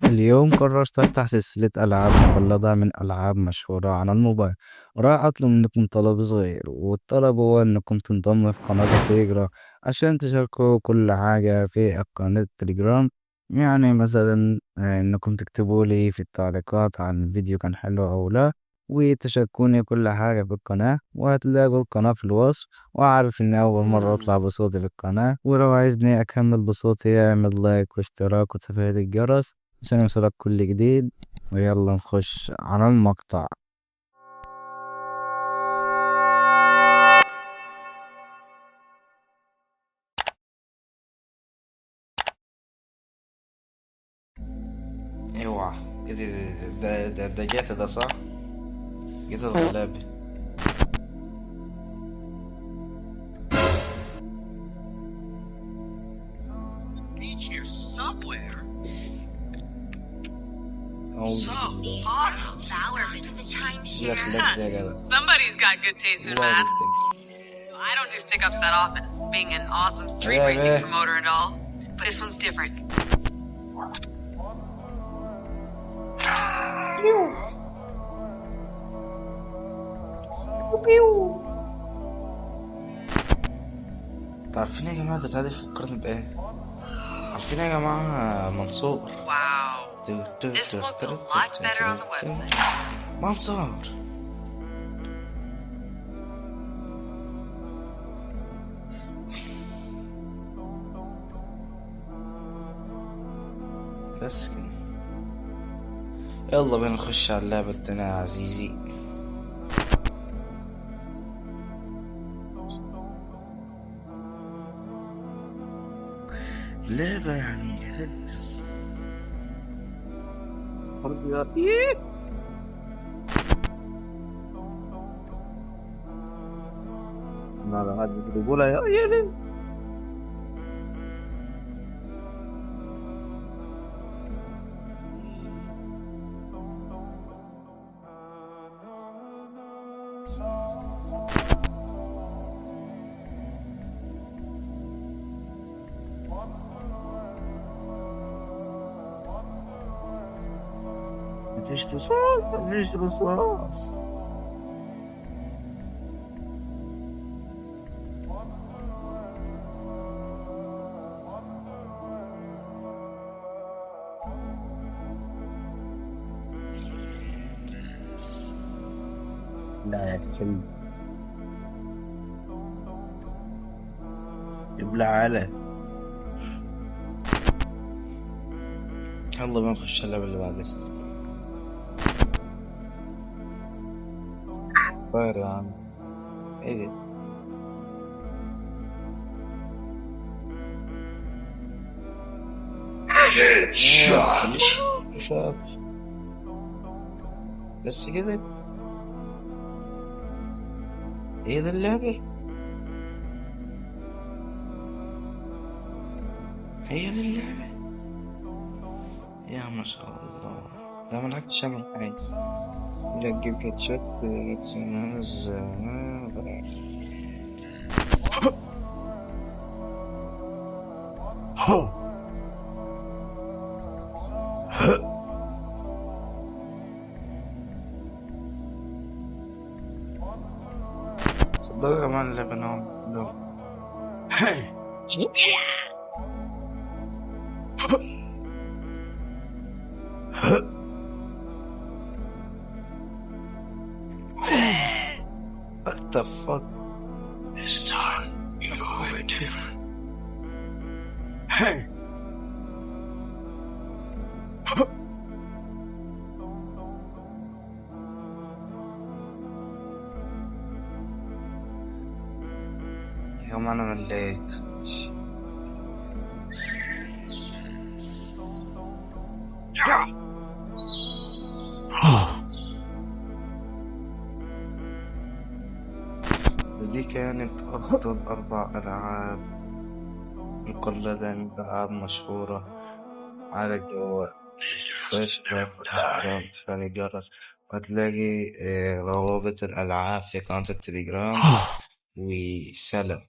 اليوم قررت أفتح سلسلة ألعاب مقلدة من ألعاب مشهورة على الموبايل، وراح أطلب منكم طلب صغير، والطلب هو إنكم تنضموا في قناة التليجرام عشان تشاركوا كل حاجة في قناة التليجرام. يعني مثلا إنكم تكتبوا لي في التعليقات عن الفيديو كان حلو أو لا، وتشاركوني كل حاجة في القناة، وهتلاقوا القناة في الوصف. وأعرف إني أول مرة أطلع بصوتي في القناة، ولو عايزني أكمل بصوتي اعمل لايك واشتراك وتفعيل الجرس عشان يوصلك كل جديد. ويلا نخش على المقطع. اوعى. ايه ده جاتا ده صح؟ جاتا الغلابة. Beach here somewhere. أعوذ So بالله. hot Shower for the لا timeshare. خلاك ده يا جدع. Somebody's got good taste in الله masks. يردك. I don't do stick ups that often, being an awesome street يا racing بيه. promoter and all. But this one's different. عارفين يا جماعة البتاع دي فكرني بإيه؟ عارفين يا جماعة منصور؟ Wow. This looks a lot better on the website. منصور. بس كده. يلا بينا نخش على اللعبة التانية يا عزيزي. لعبة يعني لا لا هذه تقولها يا ليه. مفيش رصاص مفيش رصاص. لا يا كلب ابلع على. يلا بينا نخش اللعبة اللي بعدها. طاير يا عم. ايه ده؟ شوف بس كده. هي ده اللعبة. هي دي اللعبة. يا ما شاء الله. ده ملحقتش اعمل حاجة. لا تجيب كاتشات ماكسيمايز. صدقوا يا جماعة اللعبة نوع What the fuck? This time you're going different. Hey! يا جماعة أنا مليت. دي كانت أفضل 4 ألعاب مقلدة من ألعاب مشهورة على الجوال. خش الاشتراك وتفعيل الجرس، وهتلاقي روابط الألعاب في قناة التليجرام. وسلام.